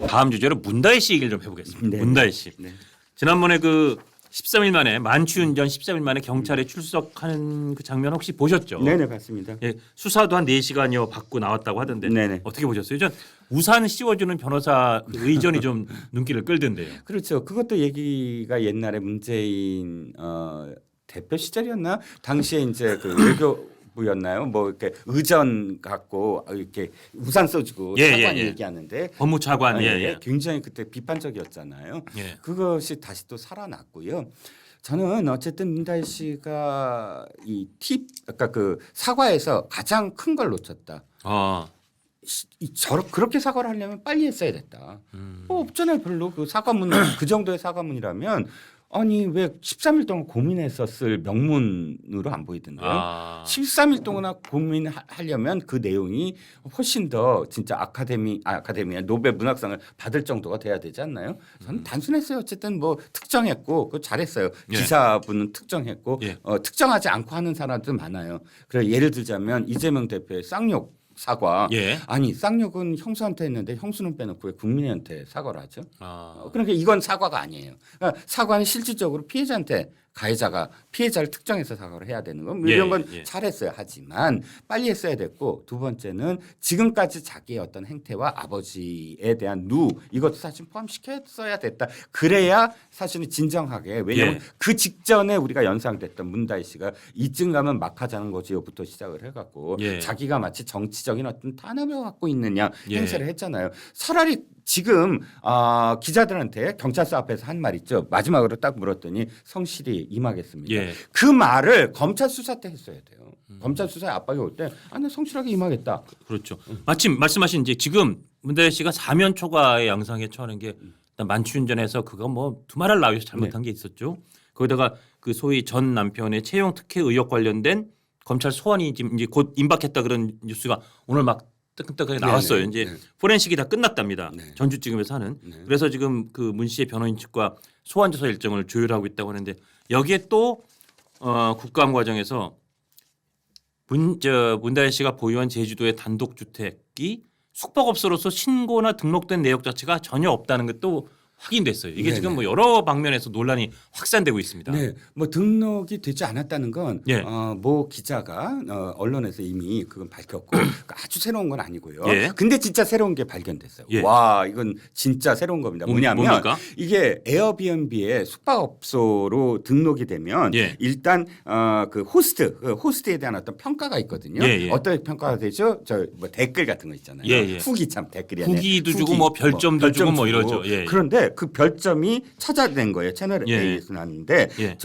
다음 주제로 문다혜 씨 얘기를 좀 해보겠습니다. 네. 문다혜 씨. 네. 지난번에 그 13일 만에 만취운전 13일 만에 경찰에 출석하는 그 장면 혹시 보셨죠? 네네 봤습니다. 예, 수사도 한 4시간여 받고 나왔다고 하던데 네네. 어떻게 보셨어요? 전 우산 씌워주는 변호사 그 의전이 좀 눈길을 끌던데요. 그렇죠. 그것도 얘기가 옛날에 문재인 대표 시절이었나? 당시에 이제 그 외교부였나요? 뭐 이렇게 의전 갖고 이렇게 우산 써주고 예, 차관이 예, 예. 얘기하는데 법무차관 예. 굉장히 그때 비판적이었잖아요. 예. 그것이 다시 또 살아났고요. 저는 어쨌든 문다혜 씨가 아까 그 사과에서 가장 큰 걸 놓쳤다. 그렇게 사과를 하려면 빨리 했어야 됐다. 뭐 없잖아요, 별로. 그 사과문 그 정도의 사과문이라면 아니 왜 13일 동안 고민했었을 명문으로 안 보이던데요. 13일 동안 고민하려면 그 내용이 훨씬 더 진짜 아카데미아 노벨 문학상을 받을 정도가 돼야 되지 않나요? 저는 단순했어요. 어쨌든 뭐 특정했고 그 잘했어요. 예. 기사분은 특정했고 예. 특정하지 않고 하는 사람들 많아요. 그래 예를 들자면 이재명 대표의 쌍욕 사과. 예. 아니 쌍욕은 형수한테 했는데 형수는 빼놓고 왜 국민한테 사과를 하죠? 아. 그러니까 이건 사과가 아니에요. 그러니까 사과는 실질적으로 피해자한테 가해자가 피해자를 특정해서 사과를 해야 되는 건 이런 건 예. 잘했어요. 하지만 빨리 했어야 됐고 두 번째는 지금까지 자기의 어떤 행태와 아버지에 대한 이것도 사실 포함시켰어야 됐다. 그래야 사실은 진정하게 왜냐하면 예. 그 직전에 우리가 연상됐던 문다혜 씨가 이쯤 가면 막 하자는 거지요부터 시작을 해갖고 예. 자기가 마치 정치적인 어떤 탄압을 갖고 있느냐 예. 행세를 했잖아요. 차라리 지금 기자들한테 경찰서 앞에서 한 말 있죠. 마지막으로 딱 물었더니 성실히 임하겠습니다. 예. 그 말을 검찰 수사 때 했어야 돼요. 검찰 수사에 압박이 올 때 나 성실하게 임하겠다. 그렇죠. 마침 말씀하신 이제 지금 문다혜 씨가 사면 초과의 양상에 처하는 게 일단 만취운전해서 그거 뭐 두말할 나위에서 잘못한 게 있었죠. 거기다가 그 소위 전 남편의 채용 특혜 의혹 관련된 검찰 소환이 지금 이제 곧 임박했다 그런 뉴스가 오늘 막 뜨끈뜨끈하게 나왔어요. 네네. 이제 네. 포렌식이 다 끝났답니다. 네. 전주지검에서 하는. 네. 그래서 지금 그 문 씨의 변호인 측과 소환 조사 일정을 조율하고 있다고 하는데 여기에 또 국감 과정에서 문다혜 씨가 보유한 제주도의 단독 주택이 숙박업소로서 신고나 등록된 내역 자체가 전혀 없다는 것도 확인됐어요. 이게 네네. 지금 뭐 여러 방면에서 논란이 확산되고 있습니다. 네, 뭐 등록이 되지 않았다는 건 예. 모 기자가 언론에서 이미 그건 밝혔고 아주 새로운 건 아니고요. 예. 근데 진짜 새로운 게 발견됐어요. 예. 와, 이건 진짜 새로운 겁니다. 뭐냐면 뭡니까? 이게 에어비앤비의 숙박업소로 등록이 되면 예. 일단 그 호스트에 대한 어떤 평가가 있거든요. 예, 예. 어떤 평가가 되죠? 뭐 댓글 같은 거 있잖아요. 예, 예. 후기 참 댓글이 아니라 후기도 주고 뭐 별점도 주고 뭐 이러죠. 예, 예. 그런데 그 별점이 찾아낸 거예요. 채널 예. A에서 나왔는데 예.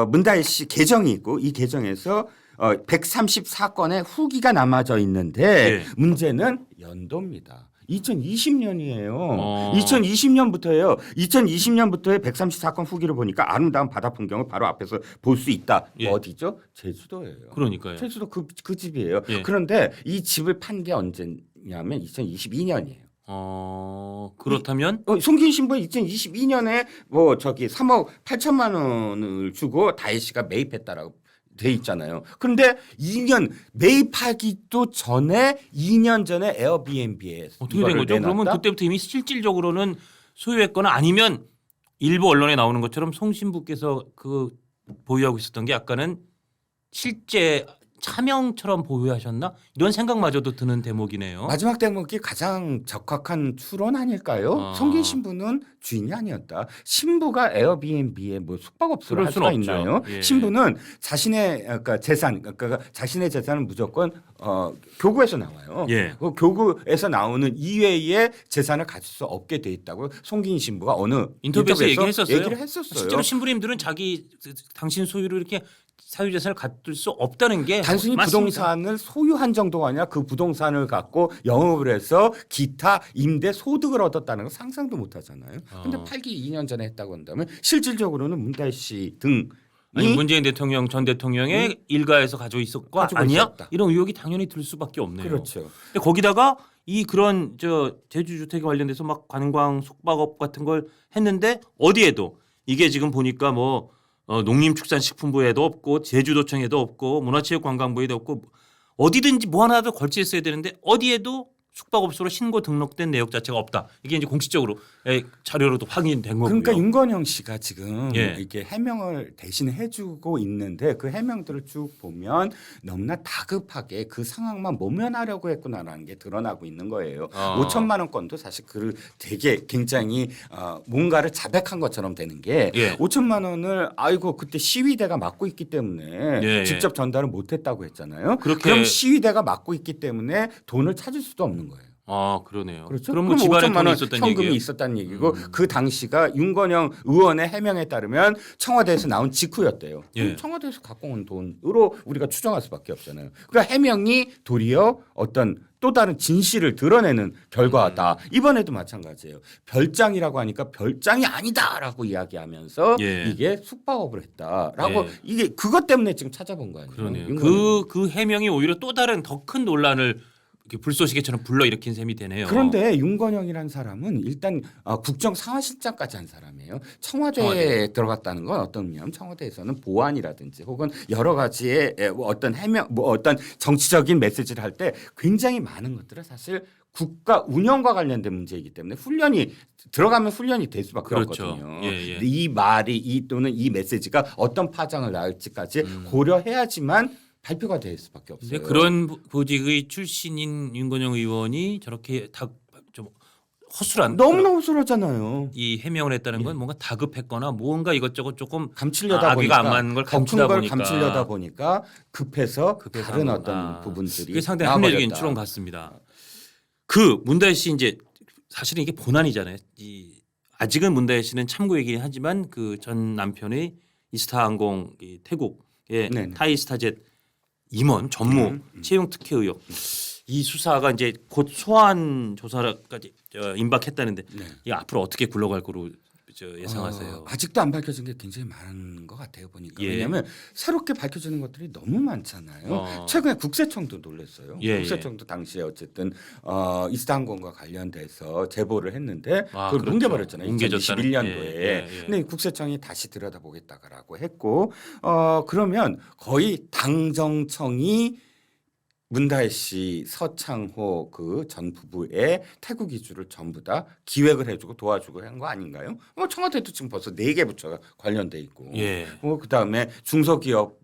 문다혜 씨 계정이 있고 이 계정에서 134건의 후기가 남아져 있는데 예. 문제는 연도입니다. 2020년이에요. 2020년부터의 134건 후기를 보니까 아름다운 바다 풍경을 바로 앞에서 볼 수 있다. 예. 어디죠? 제주도예요. 그러니까요. 제주도 그 집이에요. 예. 그런데 이 집을 판 게 언제냐면 2022년이에요. 그렇다면 송기인 신부는 2022년에 뭐 3억 8천만 원을 주고 다혜 씨가 매입했다라고 돼 있잖아요. 그런데 2년 매입하기도 전에 2년 전에 에어비앤비에 어떻게 된 거죠? 그러면 그때부터 이미 실질적으로는 소유했거나 아니면 일부 언론에 나오는 것처럼 송 신부께서 그 보유하고 있었던 게 약간은 실제 차명처럼 보유하셨나? 이런 생각마저도 드는 대목이네요. 마지막 대목이 가장 적합한 추론 아닐까요? 송기인 신부는 주인이 아니었다. 신부가 에어비앤비에 뭐 숙박업소를 할 수가 없죠. 있나요? 예. 신부는 자신의 자신의 재산은 무조건 교구에서 나와요. 예. 그 교구에서 나오는 이외의 재산을 가질 수 없게 돼 있다고 송기인 신부가 어느 인터뷰에서 얘기를 했었어요. 했었어요. 실제로 신부님들은 당신 소유로 이렇게 사유재산을 갖을 수 없다는 게 단순히 맞습니다. 부동산을 소유한 정도가 아니라 그 부동산을 갖고 영업을 해서 기타 임대 소득을 얻었다는 건 상상도 못 하잖아요. 근데 팔기 2년 전에 했다고 한다면 실질적으로는 문다혜 씨 등이 아니 문재인 대통령 전 대통령의 일가에서 가지고 있었고 가지고 아니야? 있었다. 이런 의혹이 당연히 들 수밖에 없네요. 그렇죠. 근데 거기다가 그런 제주 주택에 관련돼서 막 관광 숙박업 같은 걸 했는데 어디에도 이게 지금 보니까 뭐 농림축산식품부에도 없고 제주도청에도 없고 문화체육관광부에도 없고 어디든지 뭐 하나도 걸쳐 있어야 되는데 어디에도 숙박업소로 신고 등록된 내역 자체가 없다. 이게 이제 공식적으로 자료로도 확인된 거고요. 그러니까 윤건영 씨가 지금 예. 이렇게 해명을 대신 해주고 있는데 그 해명들을 쭉 보면 너무나 다급하게 그 상황만 모면하려고 했구나라는 게 드러나고 있는 거예요. 5천만 원 건도 사실 그 되게 굉장히 뭔가를 자백한 것처럼 되는 게 예. 5천만 원을 아이고 그때 시위대가 맡고 있기 때문에 예. 직접 전달을 못했다고 했잖아요. 그렇게- 그럼 시위대가 맡고 있기 때문에 돈을 찾을 수도 없는 거예요. 아 그러네요. 그렇죠. 그럼 뭐 그럼 집안에 5천만 돈이 원 있었다는 현금이 얘기예요. 있었다는 얘기고 그 당시가 윤건영 의원의 해명에 따르면 청와대에서 나온 직후였대요. 예. 그럼 청와대에서 갖고 온 돈으로 우리가 추정할 수밖에 없잖아요. 그러니까 해명이 도리어 어떤 또 다른 진실을 드러내는 결과다. 이번에도 마찬가지예요. 별장이라고 하니까 별장이 아니다라고 이야기하면서 예. 이게 숙박업을 했다라고 예. 이게 그것 때문에 지금 찾아본 거 아니에요. 그러네요. 윤건영. 그 해명이 오히려 또 다른 더 큰 논란을 이렇게 불쏘시개처럼 불러일으킨 셈이 되네요. 그런데 윤건영이라는 사람은 일단 국정 상하실장까지 한 사람이에요. 청와대에 청와대. 들어갔다는 건 어떤 의미냐면 청와대에서는 보안이라든지 혹은 여러 가지의 뭐 어떤 해명, 뭐 어떤 정치적인 메시지를 할 때 굉장히 많은 것들은 사실 국가 운영과 관련된 문제이기 때문에 훈련이 들어가면 훈련이 될 수밖에 그렇죠. 없거든요. 예, 예. 근데 이 말이 또는 이 메시지가 어떤 파장을 낳을지까지 고려해야지만 발표가 될 수밖에 없어요. 근데 그런 보직의 출신인 윤건영 의원이 저렇게 좀 허술한 너무나 호술하잖아요. 이 해명을 했다는 건 뭔가 다급했거나 뭔가 이것저것 조금 감추려다 악의가 보니까 안 맞는 걸 더 큰 감추다 걸 보니까 감추려다 보니까 급해서 다른 한 어떤 거구나. 부분들이 그게 상당히 합리적인 나와버렸다. 추론 같습니다. 그 문다혜 씨 이제 사실은 이게 본안이잖아요. 아직은 문다혜 씨는 참고이긴 하지만 그 전 남편의 이스타항공 태국의 네네. 타이스타젯 임원 전무 채용 특혜 의혹 이 수사가 이제 곧 소환 조사까지 임박했다는데 네. 이 앞으로 어떻게 굴러갈 거로 예상하세요? 아직도 안 밝혀진 게 굉장히 많은 것 같아요 보니까. 예. 왜냐하면 새롭게 밝혀지는 것들이 너무 많잖아요. 어. 최근에 국세청도 놀랐어요. 예, 국세청도 당시에 어쨌든 이스타항공과 관련돼서 제보를 했는데 아, 그걸 그렇죠. 뭉개버렸잖아요. 뭉개졌다는. 2021년도에. 예. 근데 국세청이 다시 들여다보겠다라고 했고 그러면 거의 당정청이 문다혜 씨, 서창호 그 전 부부의 태국 이주를 전부 다 기획을 해주고 도와주고 한 거 아닌가요? 청와대도 지금 벌써 4개 부처가 관련돼 있고, 예. 그다음에 중소기업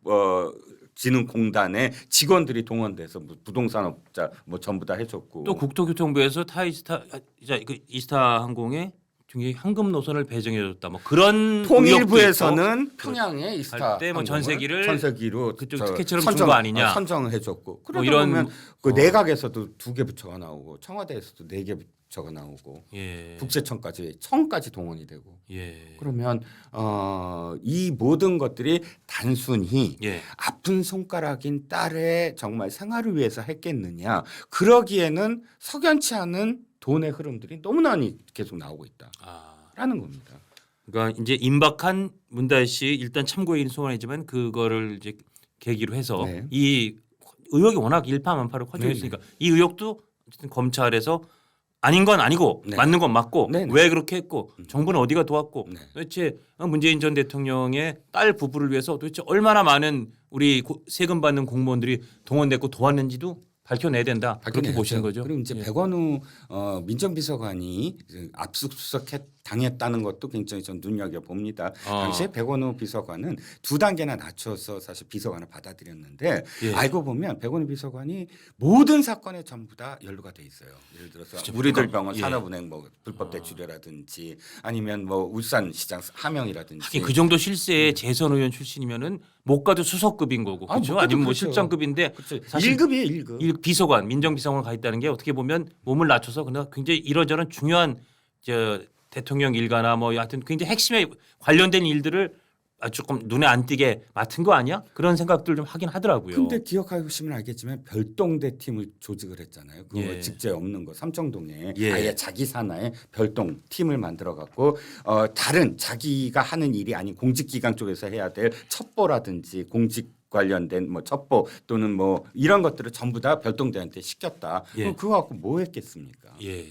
진흥공단에 직원들이 동원돼서 부동산업자 뭐 전부 다 해줬고, 또 국토교통부에서 이스타항공에 중에 현금 노선을 배정해줬다. 뭐 그런 통일부에서는 평양에 이스타 할때뭐 전세기로 그쪽 특혜처럼 준 거 아니냐. 선정해줬고 그러다 뭐 이런 보면 그 내각에서도 2개 부처가 나오고 청와대에서도 4개 부처가 나오고 예. 국세청까지 청까지 동원이 되고 예. 그러면 이 모든 것들이 단순히 예. 아픈 손가락인 딸의 정말 생활을 위해서 했겠느냐 그러기에는 석연치 않은 돈의 흐름들이 너무나 계속 나오고 있다라는 겁니다. 그러니까 이제 임박한 문다혜 씨 일단 참고인 소환이지만 그거를 이제 계기로 해서 네. 이 의혹이 워낙 일파만파로 커지고 네네. 있으니까 이 의혹도 어쨌든 검찰에서 아닌 건 아니고 네. 맞는 건 맞고 네네. 왜 그렇게 했고 정부는 어디가 도왔고 네. 도대체 문재인 전 대통령의 딸 부부를 위해서 도대체 얼마나 많은 우리 세금 받는 공무원들이 동원됐고 도왔는지도 밝혀내야 된다. 그렇게 밝혀내야죠. 보시는 거죠. 그리고 이제 예. 백원우 민정비서관이 압수수색 당했다는 것도 굉장히 전 눈여겨 봅니다. 당시에 백원우 비서관은 2단계나 낮춰서 사실 비서관을 받아들였는데 예. 알고 보면 백원우 비서관이 모든 사건에 전부 다 연루가 돼 있어요. 예를 들어서 그렇죠. 우리들 병원 예. 산업은행 뭐 불법 대출이라든지 아니면 뭐 울산시장 함영이라든지 하긴 그 정도 실세의 재선 의원 출신이면은 못 가도 수석급인 거고 그렇죠. 못 가도 아니면 뭐 그렇죠. 실장급인데 그렇죠. 사실 1급이에요 1급. 이 비서관 민정비서관 가 있다는 게 어떻게 보면 몸을 낮춰서 그냥 굉장히 이러저런 중요한 대통령 일가나 뭐 하여튼 굉장히 핵심에 관련된 일들을 조금 눈에 안 띄게 맡은 거 아니야? 그런 생각들 좀 하긴 하더라고요. 근데 기억하시면 알겠지만 별동대 팀을 조직을 했잖아요. 그거 예. 직제 없는 거 삼청동에 예. 아예 자기 산하에 별동 팀을 만들어 갖고 다른 자기가 하는 일이 아닌 공직기관 쪽에서 해야 될 첩보라든지 공직 관련된 뭐 첩보 또는 뭐 이런 것들을 전부 다 별동대한테 시켰다. 예. 그럼 그거 갖고 뭐 했겠습니까? 예.